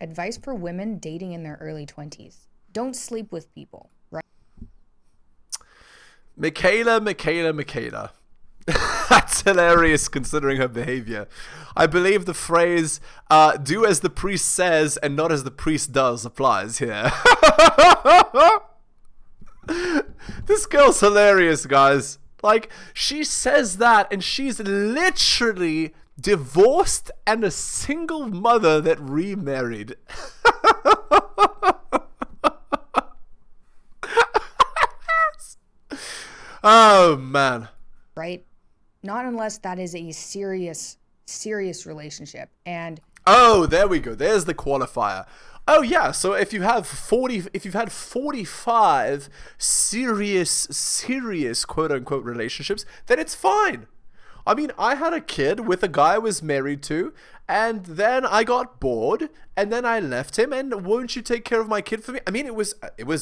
Advice for women dating in their early 20s. Don't sleep with people, right? Mikhaila. That's hilarious considering her behavior. I believe the phrase, do as the priest says and not as the priest does applies here. This girl's hilarious, guys. Like, she says that and she's literally divorced and a single mother that remarried. Oh, man. Right? Not unless that is a serious relationship. And oh, there we go. There's the qualifier. Oh yeah, so if you've had 45 serious quote unquote relationships, then it's fine. I mean, I had a kid with a guy I was married to, and then I got bored, and then I left him, and won't you take care of my kid for me? I mean, it was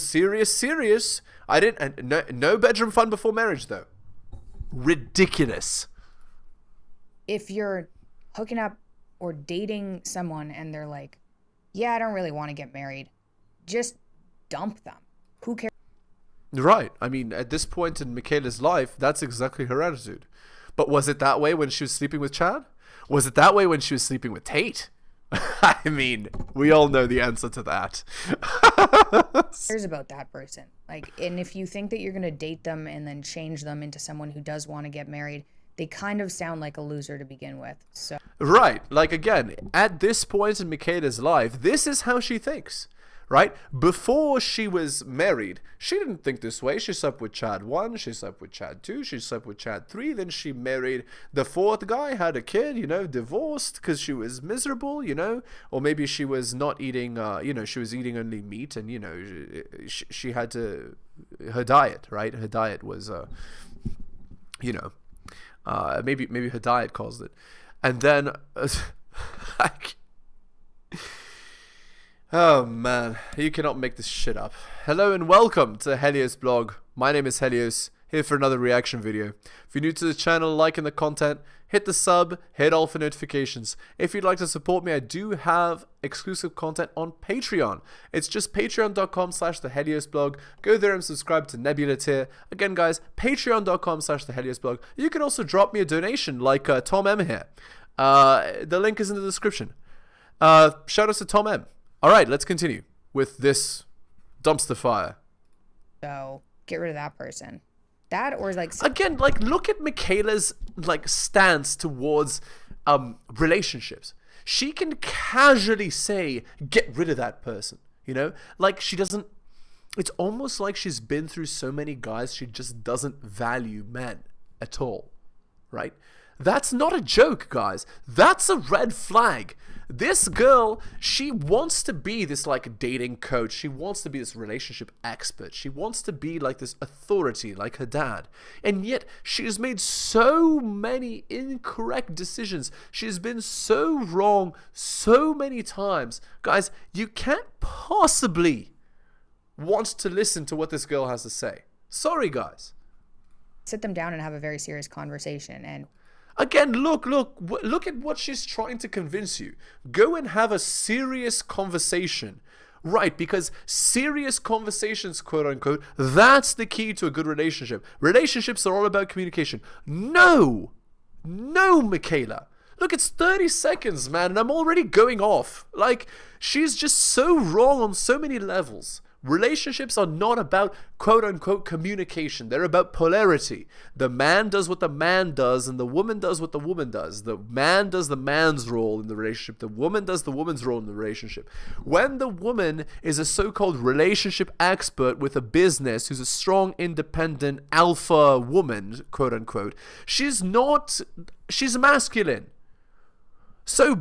serious. I didn't, no bedroom fun before marriage though. Ridiculous. if you're hooking up or dating someone and they're like, yeah, I don't really want to get married, just dump them. Who cares? Right. I mean, at this point in Mikhaila's life, that's exactly her attitude. But was it that way when she was sleeping with Chad? Was it that way when she was sleeping with Tate? I mean, we all know the answer to that. Cares about that person. Like, and if you think that you're going to date them and then change them into someone who does want to get married, they kind of sound like a loser to begin with. So right. Like, again, at this point in Mikhaila's life, this is how she thinks. Right? Before she was married, she didn't think this way. She slept with Chad 1, she slept with Chad 2, she slept with Chad 3, then she married the 4th guy, had a kid, you know, divorced because she was miserable, you know, or maybe she was not eating, you know, she was eating only meat and, you know, she had to, her diet, right? Her diet was, you know, maybe her diet caused it. And then, like, oh man, you cannot make this shit up. Hello and welcome to heliosblog. My name is Helios, here for another reaction video. If you're new to the channel, liking the content, hit the sub, hit all for notifications. If you'd like to support me, I do have exclusive content on Patreon. It's just patreon.com/theheliosblog. Go there and subscribe to Nebula tier. Again guys, patreon.com/theheliosblog. You can also drop me a donation like Tom M here. The link is in the description. Shout out to Tom M. Alright, let's continue with this dumpster fire. So get rid of that person. That or like again, like look at Mikhaila's like stance towards relationships. She can casually say, get rid of that person. You know? Like she doesn't, it's almost like she's been through so many guys she just doesn't value men at all. Right? That's not a joke, guys. That's a red flag. This girl, she wants to be this like dating coach. She wants to be this relationship expert. She wants to be like this authority like her dad. And yet she has made so many incorrect decisions. She has been so wrong so many times. Guys, you can't possibly want to listen to what this girl has to say. Sorry, guys. Sit them down and have a very serious conversation. And again, look at what she's trying to convince you. Go and have a serious conversation. Right, because serious conversations, quote unquote, that's the key to a good relationship. Relationships are all about communication. No, Mikhaila. Look, it's 30 seconds, man, and I'm already going off. Like, she's just so wrong on so many levels. Relationships are not about quote-unquote communication. They're about polarity. The man does what the man does, and the woman does what the woman does. The man does the man's role in the relationship. The woman does the woman's role in the relationship. When the woman is a so-called relationship expert with a business who's a strong, independent, alpha woman, quote-unquote, she's masculine. So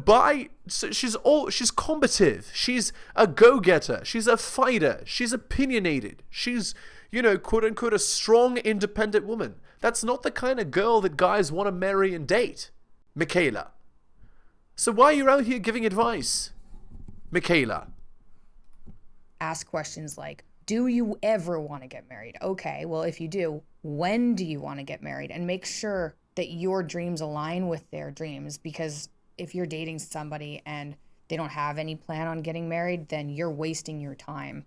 she's combative, she's a go-getter, she's a fighter, she's opinionated, she's, you know, quote-unquote a strong, independent woman. That's not the kind of girl that guys want to marry and date, Mikhaila. So why are you out here giving advice, Mikhaila? ask questions like, do you ever want to get married? Okay, well, if you do, when do you want to get married? And make sure that your dreams align with their dreams, because if you're dating somebody and they don't have any plan on getting married, then you're wasting your time.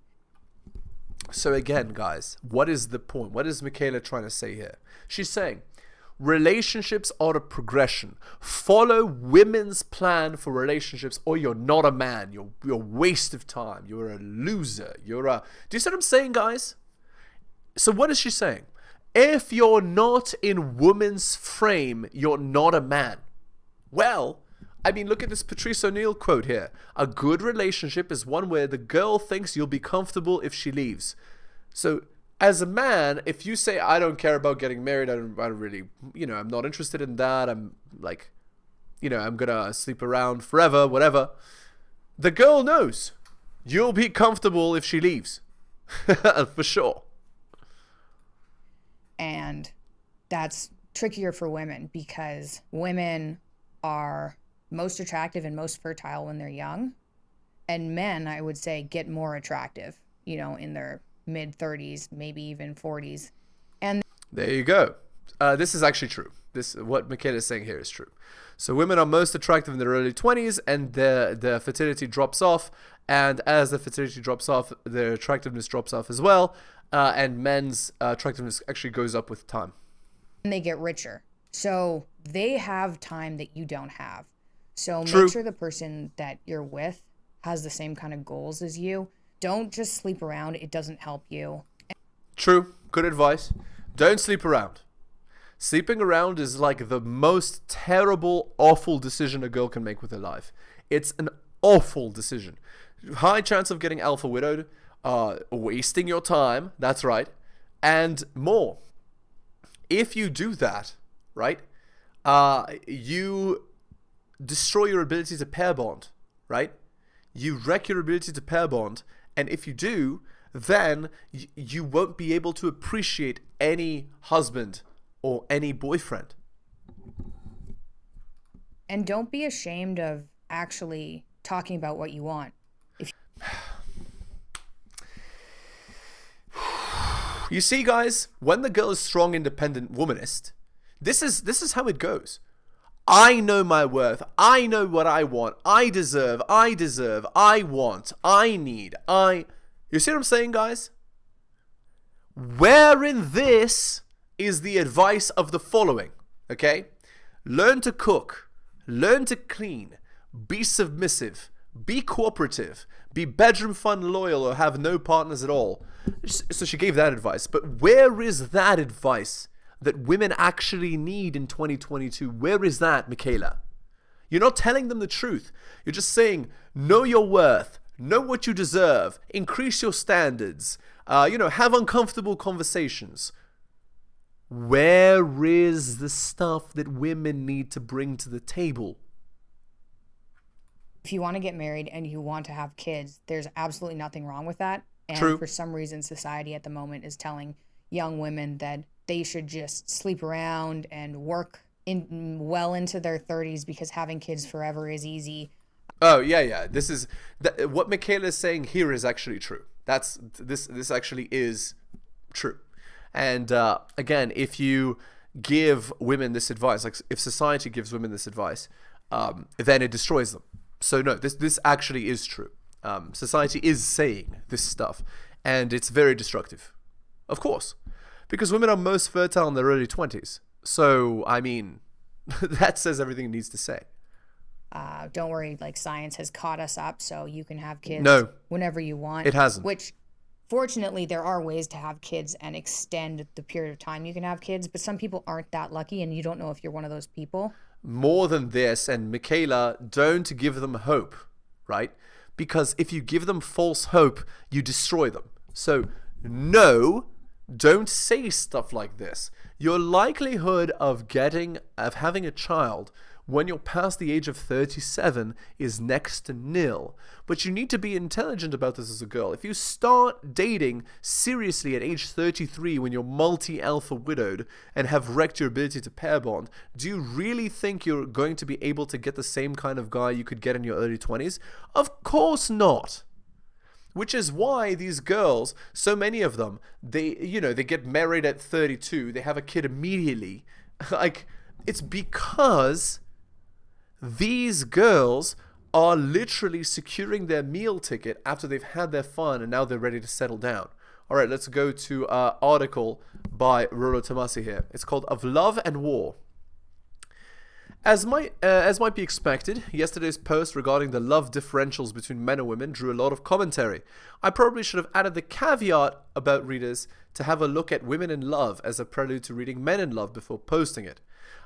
So again, guys, what is the point? What is Mikhaila trying to say here? She's saying relationships are a progression. Follow women's plan for relationships, or you're not a man. You're a waste of time. You're a loser. Do you see what I'm saying, guys? So what is she saying? If you're not in woman's frame, you're not a man. Well, I mean, look at this Patrice O'Neill quote here. A good relationship is one where the girl thinks you'll be comfortable if she leaves. So as a man, if you say, I don't care about getting married, I don't really, I'm not interested in that. I'm like, I'm going to sleep around forever, whatever. The girl knows you'll be comfortable if she leaves. For sure. And that's trickier for women because women are most attractive and most fertile when they're young. And men, I would say, get more attractive, in their mid-30s, maybe even 40s. And there you go. This is actually true. What Mikhaila is saying here is true. So women are most attractive in their early 20s, and their fertility drops off. And as the fertility drops off, their attractiveness drops off as well. And men's attractiveness actually goes up with time. And they get richer. So they have time that you don't have. So True. Make sure the person that you're with has the same kind of goals as you. Don't just sleep around. It doesn't help you. True. Good advice. Don't sleep around. Sleeping around is like the most terrible, awful decision a girl can make with her life. It's an awful decision. High chance of getting alpha widowed, wasting your time, that's right, and more. If you do that, right, you destroy your ability to pair bond, right? You wreck your ability to pair bond. And if you do, then you won't be able to appreciate any husband or any boyfriend. And don't be ashamed of actually talking about what you want. You see, guys, when the girl is strong, independent, womanist, this is how it goes. I know my worth. I know what I want. I deserve. I want. I need. You see what I'm saying, guys? Where in this is the advice of the following, okay? Learn to cook. Learn to clean. Be submissive. Be cooperative. Be bedroom fun loyal or have no partners at all. So she gave that advice. But where is that advice that women actually need in 2022? Where is that, Mikhaila? You're not telling them the truth. You're just saying, know your worth, know what you deserve, increase your standards, have uncomfortable conversations. Where is the stuff that women need to bring to the table? If you want to get married and you want to have kids, there's absolutely nothing wrong with that. And True. For some reason, society at the moment is telling young women that they should just sleep around and work well into their 30s because having kids forever is easy. Oh, yeah. This is what Mikhaila is saying here is actually true. This actually is true. And again, if you give women this advice, like if society gives women this advice, then it destroys them. So no, this actually is true. Society is saying this stuff, and it's very destructive, of course, because women are most fertile in their early 20s. So, I mean, that says everything it needs to say. Don't worry, like science has caught us up, so you can have kids whenever you want. It hasn't. Which, fortunately, there are ways to have kids and extend the period of time you can have kids, but some people aren't that lucky, and you don't know if you're one of those people. More than this, and Mikhaila, don't give them hope, right? Because if you give them false hope, you destroy them. So, no, don't say stuff like this. Your likelihood of having a child when you're past the age of 37 is next to nil. But you need to be intelligent about this as a girl. If you start dating seriously at age 33 when you're multi-alpha widowed and have wrecked your ability to pair bond, do you really think you're going to be able to get the same kind of guy you could get in your early 20s? Of course not. Which is why these girls, so many of them, they get married at 32, they have a kid immediately. Like, it's because these girls are literally securing their meal ticket after they've had their fun and now they're ready to settle down. All right, let's go to an article by Rolo Tomasi here. It's called Of Love and War. As might be expected, yesterday's post regarding the love differentials between men and women drew a lot of commentary. I probably should have added the caveat about readers to have a look at women in love as a prelude to reading men in love before posting it.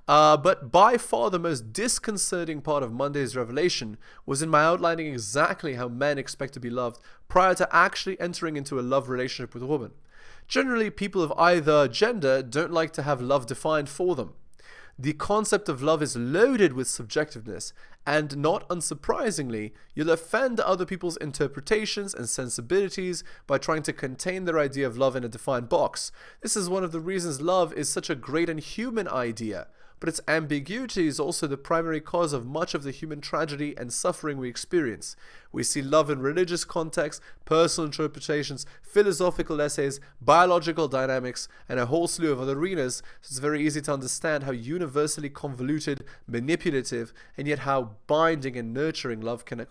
But by far the most disconcerting part of Monday's revelation was in my outlining exactly how men expect to be loved prior to actually entering into a love relationship with a woman. Generally, people of either gender don't like to have love defined for them. The concept of love is loaded with subjectiveness, and not unsurprisingly, you'll offend other people's interpretations and sensibilities by trying to contain their idea of love in a defined box. This is one of the reasons love is such a great and human idea, but its ambiguity is also the primary cause of much of the human tragedy and suffering we experience. We see love in religious contexts, personal interpretations, philosophical essays, biological dynamics, and a whole slew of other arenas, so it's very easy to understand how universally convoluted, manipulative, and yet how binding and nurturing love can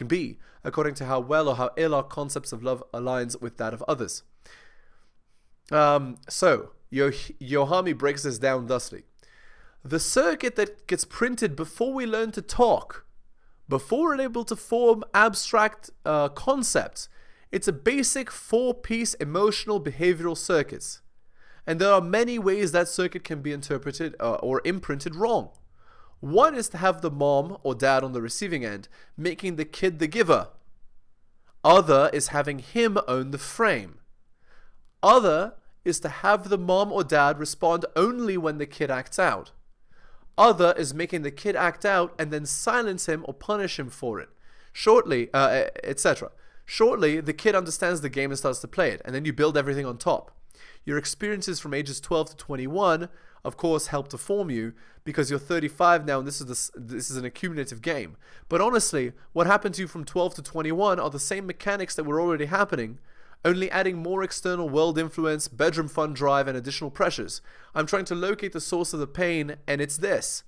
be, according to how well or how ill our concepts of love aligns with that of others. Yohami breaks this down thusly. The circuit that gets printed before we learn to talk, before we're able to form abstract concepts, it's a basic 4-piece emotional behavioral circuits. And there are many ways that circuit can be interpreted or imprinted wrong. One is to have the mom or dad on the receiving end, making the kid the giver. Other is having him own the frame. Other is to have the mom or dad respond only when the kid acts out. Other is making the kid act out and then silence him or punish him for it. Shortly, etc. Shortly, the kid understands the game and starts to play it, and then you build everything on top. Your experiences from ages 12 to 21, of course, help to form you, because you're 35 now and this is an accumulative game. But honestly, what happened to you from 12 to 21 are the same mechanics that were already happening, only adding more external world influence, bedroom fun drive, and additional pressures. I'm trying to locate the source of the pain, and it's this.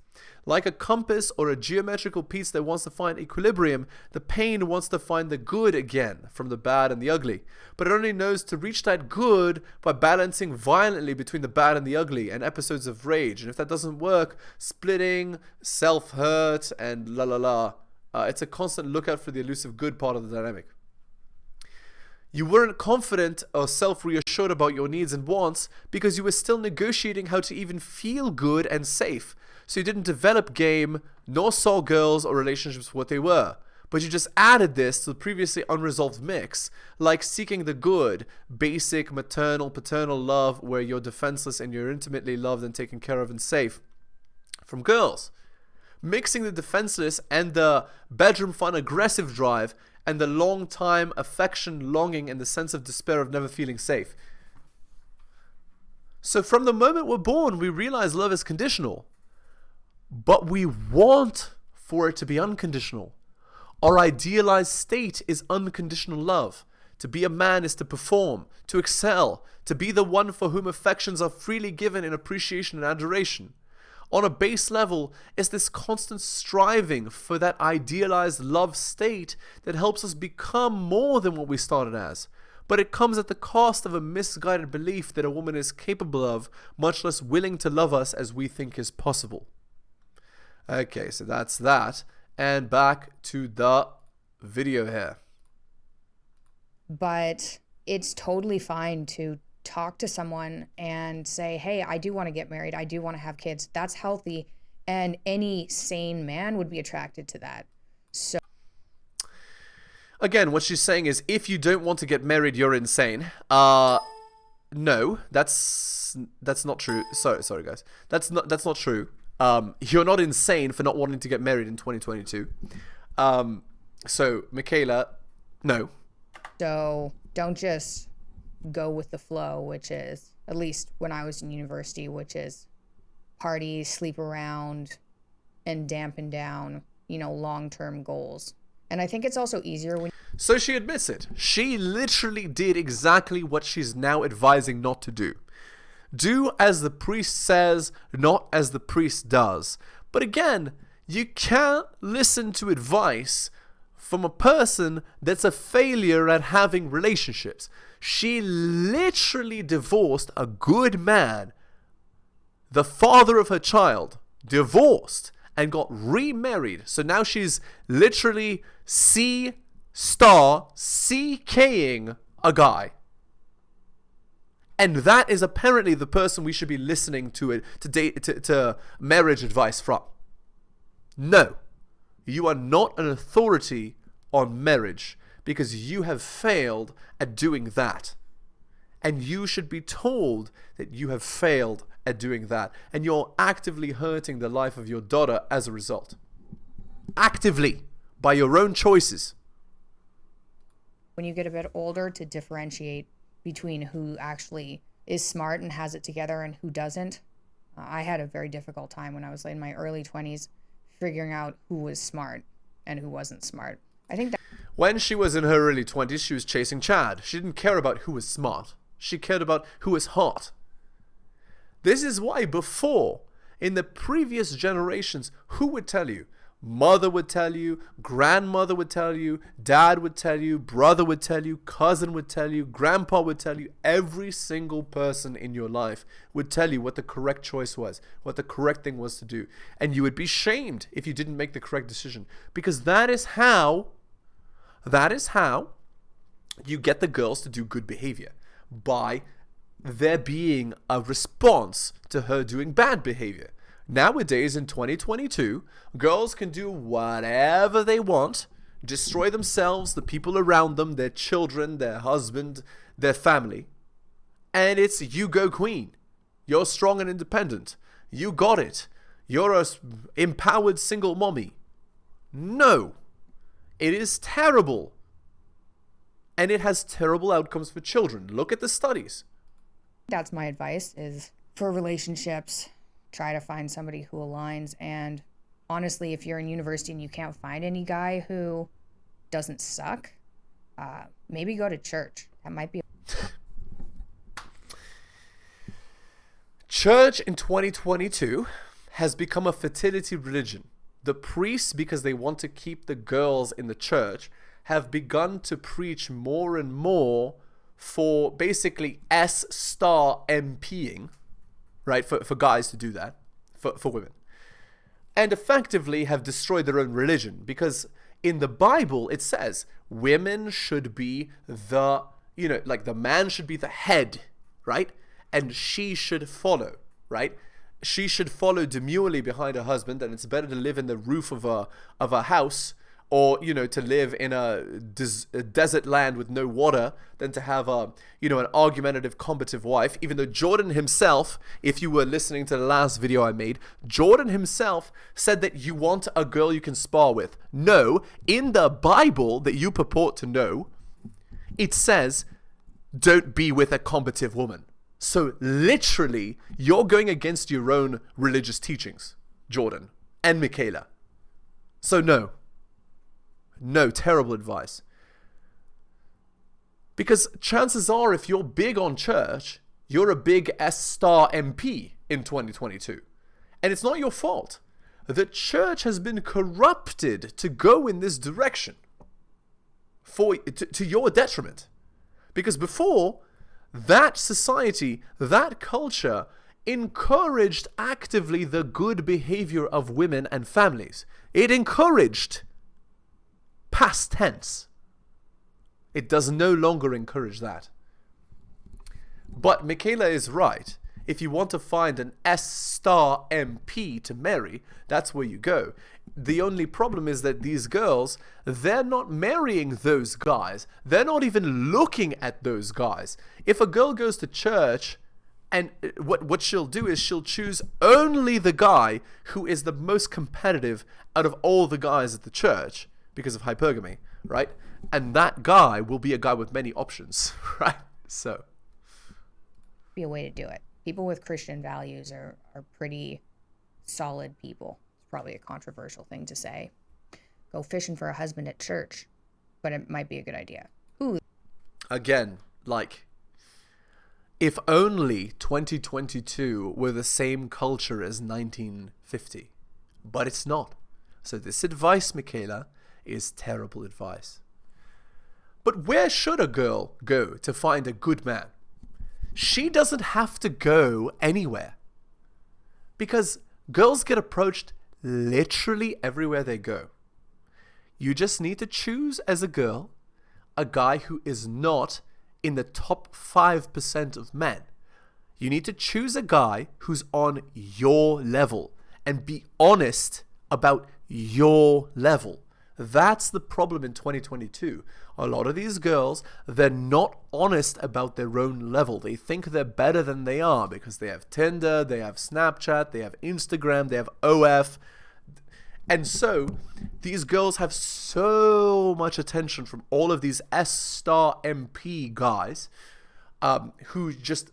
Like a compass or a geometrical piece that wants to find equilibrium, the pain wants to find the good again from the bad and the ugly. But it only knows to reach that good by balancing violently between the bad and the ugly and episodes of rage. And if that doesn't work, splitting, self-hurt, and la la la. It's a constant lookout for the elusive good part of the dynamic. You weren't confident or self-reassured about your needs and wants because you were still negotiating how to even feel good and safe. So you didn't develop game, nor saw girls or relationships for what they were. But you just added this to the previously unresolved mix, like seeking the good, basic maternal, paternal love where you're defenseless and you're intimately loved and taken care of and safe from girls. Mixing the defenseless and the bedroom fun aggressive drive and the long time affection, longing, and the sense of despair of never feeling safe. So from the moment we're born, we realize love is conditional. But we want for it to be unconditional. Our idealized state is unconditional love. To be a man is to perform, to excel, to be the one for whom affections are freely given in appreciation and adoration. On a base level, it's this constant striving for that idealized love state that helps us become more than what we started as. But it comes at the cost of a misguided belief that a woman is capable of, much less willing to love us as we think is possible. Okay, so that's that. And back to the video here. But it's totally fine to talk to someone and say, hey, I do want to get married. I do want to have kids. That's healthy. And any sane man would be attracted to that. So again, what she's saying is if you don't want to get married, you're insane. No, that's not true. Sorry guys. That's not true. You're not insane for not wanting to get married in 2022. So Mikhaila, no. So don't just go with the flow, which is, at least when I was in university, which is party, sleep around, and dampen down, long-term goals. And I think it's also easier when... So she admits it. She literally did exactly what she's now advising not to do. Do as the priest says, not as the priest does. But again, You can't listen to advice from a person that's a failure at having relationships. She literally divorced a good man, the father of her child, divorced and got remarried. So now she's literally CKing a guy. And that is apparently the person we should be listening to marriage advice from. No, you are not an authority on marriage because you have failed at doing that. And you should be told that you have failed at doing that. And you're actively hurting the life of your daughter as a result. Actively, by your own choices. When you get a bit older, to differentiate between who actually is smart and has it together and who doesn't. I had a very difficult time when I was in my early 20s figuring out who was smart and who wasn't smart. I think that when she was in her early 20s, she was chasing Chad. She didn't care about who was smart. She cared about who was hot. This is why before, in the previous generations, who would tell you? Mother would tell you, grandmother would tell you, dad would tell you, brother would tell you, cousin would tell you, grandpa would tell you. Every single person in your life would tell you what the correct choice was, what the correct thing was to do. And you would be shamed if you didn't make the correct decision. Because that is how you get the girls to do good behavior. By there being a response to her doing bad behavior. Nowadays, in 2022, girls can do whatever they want, destroy themselves, the people around them, their children, their husband, their family. And it's you go queen. You're strong and independent. You got it. You're a empowered single mommy. No. It is terrible. And it has terrible outcomes for children. Look at the studies. that's my advice is for relationships, try to find somebody who aligns. And honestly, if you're in university and you can't find any guy who doesn't suck, maybe go to church. That might be. Church in 2022 has become a fertility religion. The priests, because they want to keep the girls in the church, have begun to preach more and more for basically S-star MPing, right? For guys to do that, for women. And effectively have destroyed their own religion, because in the Bible it says women should be the, like the man should be the head, right? And she should follow, right? She should follow demurely behind her husband, and it's better to live in the roof of a house, or to live in a desert land with no water, than to have an argumentative, combative wife. Even though Jordan himself, if you were listening to the last video I made, Jordan himself said that you want a girl you can spar with. No, in the Bible that you purport to know, it says, don't be with a combative woman. So literally, you're going against your own religious teachings, Jordan and Mikhaila. So no, terrible advice. Because chances are, if you're big on church, you're a big S-star MP in 2022. And it's not your fault. The church has been corrupted to go in this direction to your detriment. Because before, that society, that culture encouraged actively the good behavior of women and families. It encouraged past tense. It does no longer encourage that. But Mikhaila is right. If you want to find an S-star MP to marry, that's where you go. The only problem is that these girls, they're not marrying those guys. They're not even looking at those guys. If a girl goes to church, and what she'll do is she'll choose only the guy who is the most competitive out of all the guys at the church, because of hypergamy, right? And that guy will be a guy with many options, right? So Be a way to do it. People with Christian values are pretty solid people. It's probably a controversial thing to say. Go fishing for a husband at church, but it might be a good idea. Ooh. Again, if only 2022 were the same culture as 1950, but it's not. So this advice, Mikhaila, is terrible advice. But where should a girl go to find a good man? She doesn't have to go anywhere. Because girls get approached literally everywhere they go. You just need to choose as a girl a guy who is not in the top 5% of men. You need to choose a guy who's on your level and be honest about your level. That's the problem in 2022. A lot of these girls, they're not honest about their own level. They think they're better than they are because they have Tinder, they have Snapchat, they have Instagram, they have OF. And so these girls have so much attention from all of these S-star MP guys who just,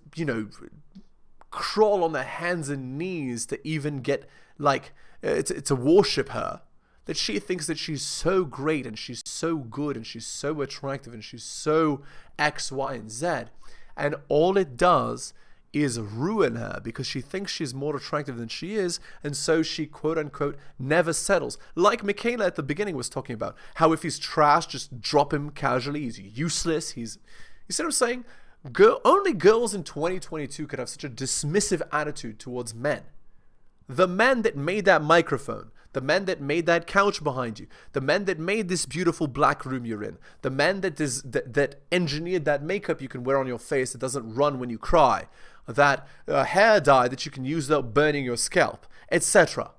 crawl on their hands and knees to even get, to worship her, that she thinks that she's so great and she's so good and she's so attractive and she's so X, Y, and Z. And all it does is ruin her because she thinks she's more attractive than she is, and so she quote-unquote never settles. Like Mikhaila at the beginning was talking about, how if he's trash, just drop him casually, he's useless, you see what I'm saying? Only girls in 2022 could have such a dismissive attitude towards men. The men that made that microphone, the men that made that couch behind you, the men that made this beautiful black room you're in, the men that engineered that makeup you can wear on your face that doesn't run when you cry, that hair dye that you can use without burning your scalp, etc.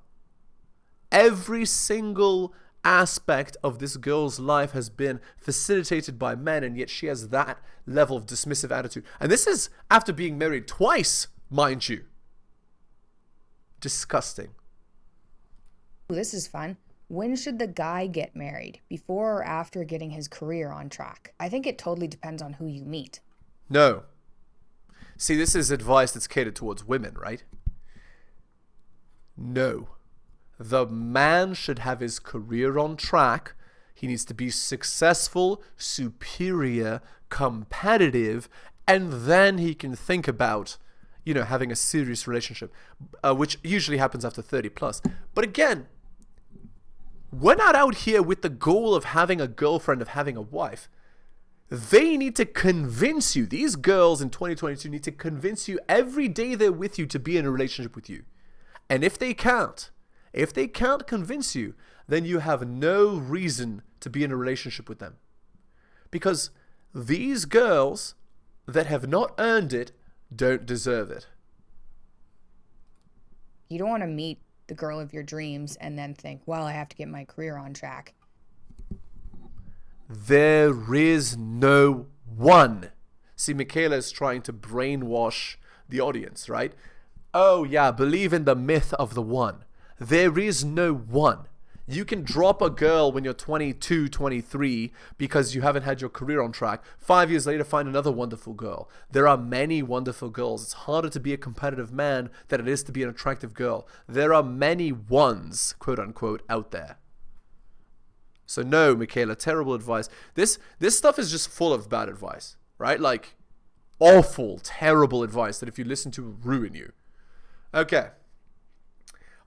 Every single aspect of this girl's life has been facilitated by men, and yet she has that level of dismissive attitude. And this is after being married twice, mind you. Disgusting. This is fun. When should the guy get married? Before or after getting his career on track? I think it totally depends on who you meet. No. See, this is advice that's catered towards women, right? No. The man should have his career on track. He needs to be successful, superior, competitive, and then he can think about, having a serious relationship, which usually happens after 30 plus. But again, we're not out here with the goal of having a girlfriend, of having a wife. They need to convince you. These girls in 2022 need to convince you every day they're with you to be in a relationship with you. And if they can't convince you, then you have no reason to be in a relationship with them. Because these girls that have not earned it don't deserve it. You don't want to meet the girl of your dreams and then think, well, I have to get my career on track. There is no one. See, Mikhaila is trying to brainwash the audience, right? Oh yeah, believe in the myth of the one. There is no one. You can drop a girl when you're 22, 23 because you haven't had your career on track. 5 years later, find another wonderful girl. There are many wonderful girls. It's harder to be a competitive man than it is to be an attractive girl. There are many ones, quote unquote, out there. So no, Mikhaila, terrible advice. This stuff is just full of bad advice, right? Like awful, terrible advice that if you listen to will ruin you. Okay.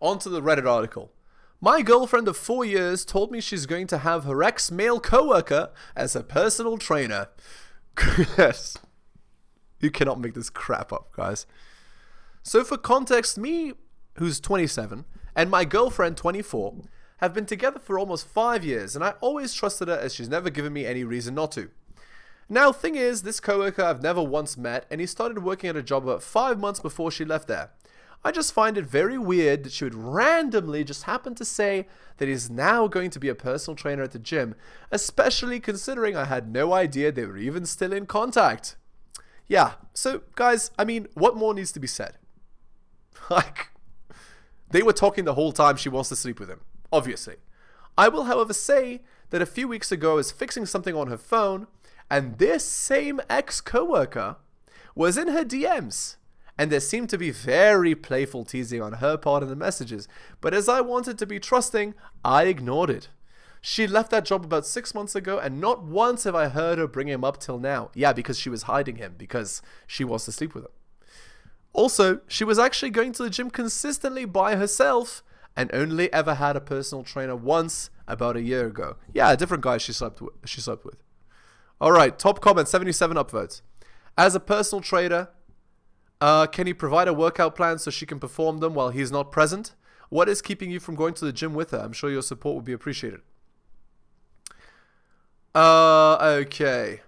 On to the Reddit article. My girlfriend of 4 years told me she's going to have her ex-male coworker as her personal trainer. Yes. You cannot make this crap up, guys. So for context, me, who's 27, and my girlfriend, 24, have been together for almost 5 years, and I always trusted her as she's never given me any reason not to. Now, thing is, this coworker I've never once met, and he started working at a job about 5 months before she left there. I just find it very weird that she would randomly just happen to say that he's now going to be a personal trainer at the gym, especially considering I had no idea they were even still in contact. Yeah, so guys, I mean, what more needs to be said? Like, they were talking the whole time she wants to sleep with him, obviously. I will, however, say that a few weeks ago I was fixing something on her phone, and this same ex-coworker was in her DMs. And there seemed to be very playful teasing on her part in the messages. But as I wanted to be trusting, I ignored it. She left that job about 6 months ago, and not once have I heard her bring him up till now. Yeah, because she was hiding him, because she wants to sleep with him. Also, she was actually going to the gym consistently by herself, and only ever had a personal trainer once about a year ago. Yeah, a different guy she slept with. All right, top comment, 77 upvotes. As a personal trainer, can you provide a workout plan so she can perform them while he's not present? What is keeping you from going to the gym with her? I'm sure your support would be appreciated. Okay.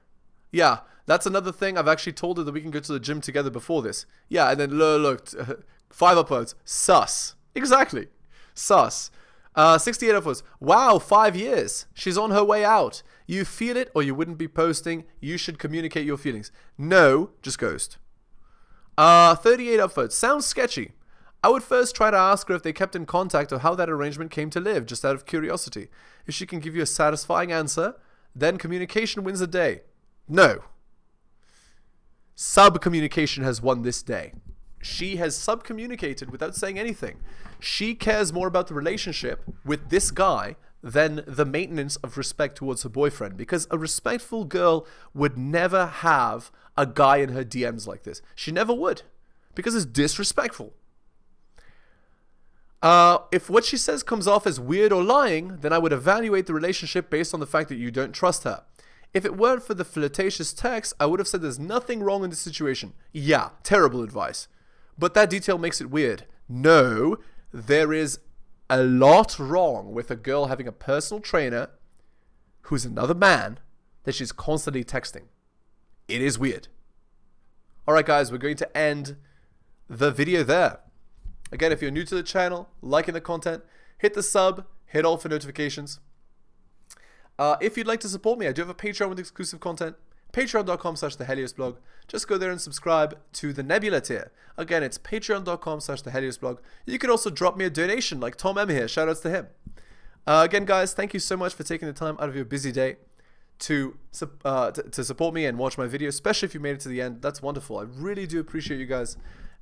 Yeah, that's another thing. I've actually told her that we can go to the gym together before this. Yeah, and then look, 5 upvotes. Sus. Exactly. Sus. 68 upvotes. Wow, 5 years. She's on her way out. You feel it or you wouldn't be posting. You should communicate your feelings. No, just ghost. 38 upvotes. Sounds sketchy. I would first try to ask her if they kept in contact or how that arrangement came to live, just out of curiosity. If she can give you a satisfying answer, then communication wins the day. No. Sub-communication has won this day. She has sub-communicated without saying anything. She cares more about the relationship with this guy than the maintenance of respect towards her boyfriend, because a respectful girl would never have a guy in her DMs like this. She never would, because it's disrespectful. If what she says comes off as weird or lying, then I would evaluate the relationship based on the fact that you don't trust her. If it weren't for the flirtatious text, I would have said there's nothing wrong in this situation. Yeah, terrible advice. But that detail makes it weird. No, there is a lot wrong with a girl having a personal trainer who's another man that she's constantly texting. It is weird. Alright guys, we're going to end the video there. Again, if you're new to the channel, liking the content, hit the sub, hit all for notifications. If you'd like to support me, I do have a Patreon with exclusive content. Patreon.com/theheliosblog. Just go there and subscribe to the Nebula tier. Again, it's Patreon.com/theheliosblog. You can also drop me a donation like Tom M here. Shoutouts to him. Again, guys, thank you so much for taking the time out of your busy day to support me and watch my video, especially if you made it to the end. That's wonderful. I really do appreciate you guys.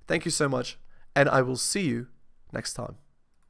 Thank you so much. And I will see you next time.